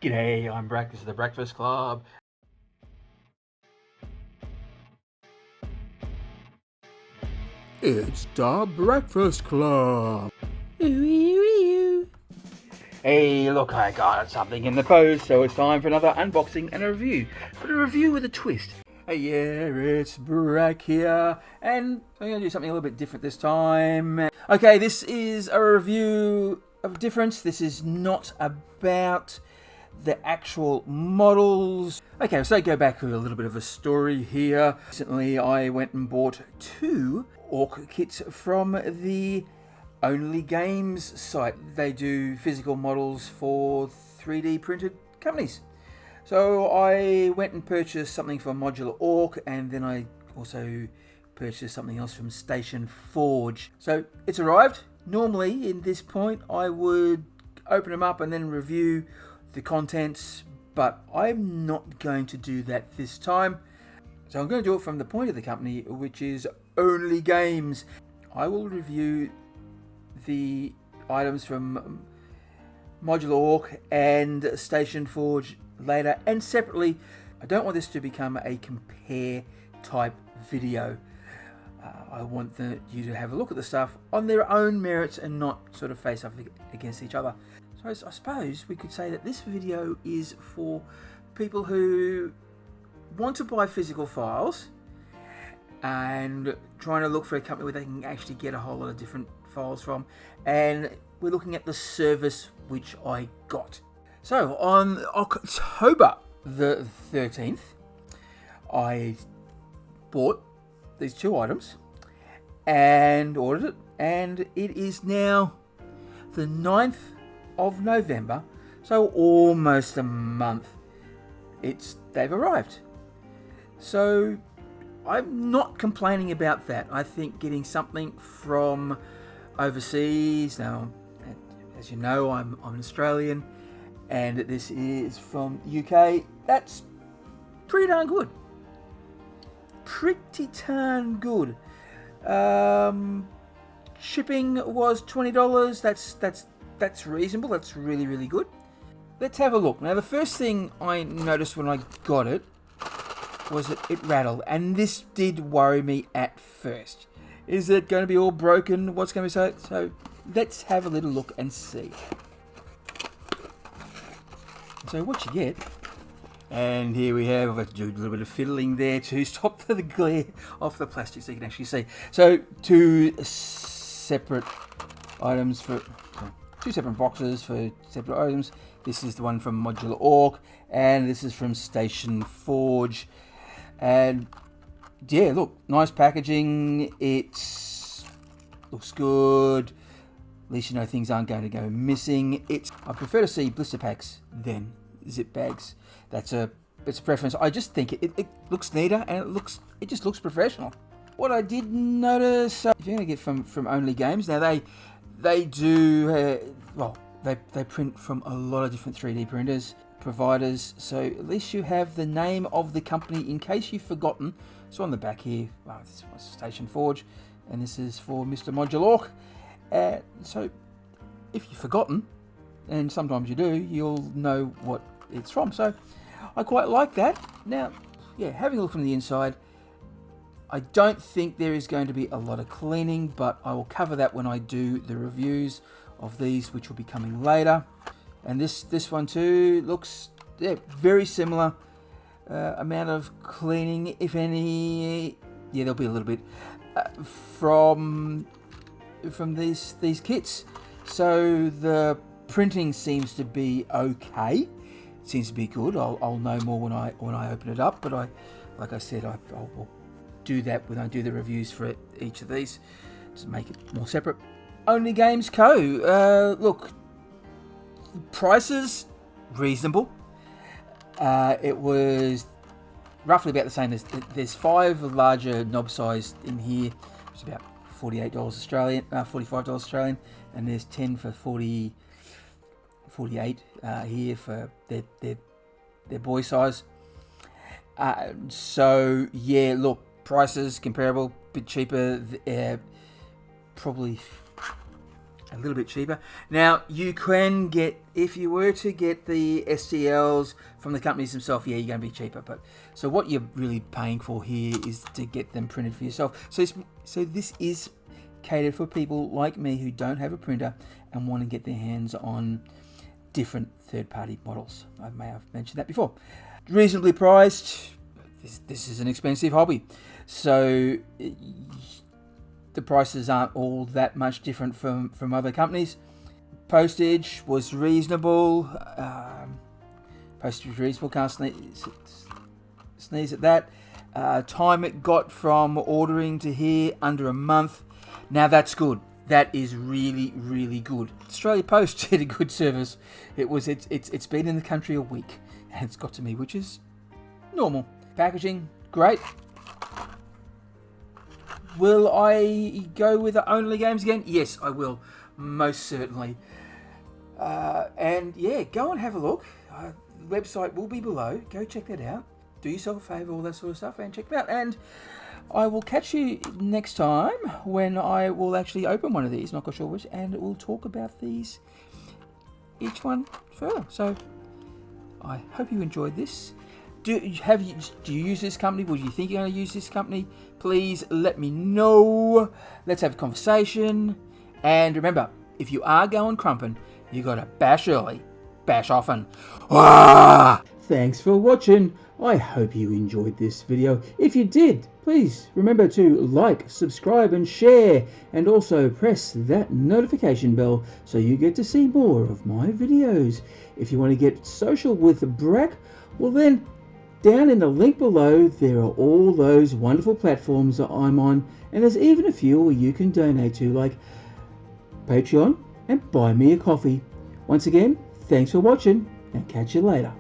G'day, I'm Brak, this is the Breakfast Club. It's the Breakfast Club. Hey, look, I got something in the post, so it's time for another unboxing and a review. But a review with a twist. Hey, yeah, it's Brak here, and I'm going to do something a little bit different this time. Okay, this is a review of difference. This is not about the actual models. Okay, so go back to a little bit of a story here. Recently, I went and bought 2 Ork kits from the Only Games site. They do physical models for 3D printed companies. So I went and purchased something from Modular Ork, and then I also purchased something else from Station Forge. So it's arrived. Normally, in this point, I would open them up and then review the contents, but I'm not going to do that this time. So I'm going to do it from the point of the company, which is Only Games. I will review the items from Modular Ork and Station Forge later, and separately. I don't want this to become a compare type video. I want you to have a look at the stuff on their own merits and not sort of face off against each other. So I suppose we could say that this video is for people who want to buy physical files and trying to look for a company where they can actually get a whole lot of different files from, and we're looking at the service which I got. So on October the 13th, I bought these 2 items and ordered it, and it is now the 9th of November, so almost a month they've arrived. So I'm not complaining about that. I think getting something from overseas, now as you know, I'm an Australian and this is from UK, that's pretty darn good. Pretty darn good. Shipping was $20. That's reasonable. That's really, really good. Let's have a look. Now, the first thing I noticed when I got it was that it rattled, and this did worry me at first. Is it going to be all broken? What's going to be so let's have a little look and see. So what you get, and here we have, I've got to do a little bit of fiddling there to stop the glare off the plastic so you can actually see. So 2 separate items for 2 separate boxes for separate items. This is the one from Modular Ork, and this is from Station Forge. And yeah, look, nice packaging. It looks good. At least you know things aren't going to go missing. I prefer to see blister packs than zip bags. It's a preference. I just think it looks neater, and it just looks professional. What I did notice, if you're going to get from Only Games, now they do they print from a lot of different 3D printers providers, so at least you have the name of the company in case you've forgotten. So on the back here, this was Station Forge, and this is for Mr. Modular Ork. So if you've forgotten, and sometimes you do, you'll know what it's from. So I quite like that. Now, yeah, having a look from the inside, I don't think there is going to be a lot of cleaning, but I will cover that when I do the reviews of these, which will be coming later. And this one too looks very similar. Amount of cleaning, if any. Yeah, there'll be a little bit from these kits. So the printing seems to be okay. It seems to be good. I'll know more when I open it up. But like I said, I'll do that when I do the reviews for each of these to make it more separate. Only Games Co. Look, prices reasonable. It was roughly about the same. There's 5 larger knob size in here. It's about $48 Australian, $45 Australian, and there's 10 for 48 here for their boy size. So yeah, look, prices comparable, bit cheaper. Probably a little bit cheaper. Now, you can get, if you were to get the STLs from the companies themselves, yeah, you're going to be cheaper. But so what you're really paying for here is to get them printed for yourself. So this is catered for people like me who don't have a printer and want to get their hands on different third-party models. I may have mentioned that before. Reasonably priced. This is an expensive hobby, so the prices aren't all that much different from other companies. Postage was reasonable. Can't sneeze at that. Time it got from ordering to here, under a month. Now that's good. That is really, really good. Australia Post did a good service. It's been in the country a week and it's got to me, which is normal. Packaging, great. Will I go with the Only Games again? Yes, I will, most certainly. And yeah, go and have a look. The website will be below. Go check that out. Do yourself a favour, all that sort of stuff, and check it out. And I will catch you next time when I will actually open one of these, not quite sure which, and we'll talk about these, each one further. So I hope you enjoyed this. Do you use this company? Would you think you're going to use this company? Please let me know. Let's have a conversation. And remember, if you are going crumping, you got to bash early, bash often. Thanks for watching. I hope you enjoyed this video. If you did, please remember to like, subscribe and share, and also press that notification bell so you get to see more of my videos. If you want to get social with Brak, well then, down in the link below, there are all those wonderful platforms that I'm on, and there's even a few where you can donate to, like Patreon and Buy Me a Coffee. Once again, thanks for watching, and catch you later.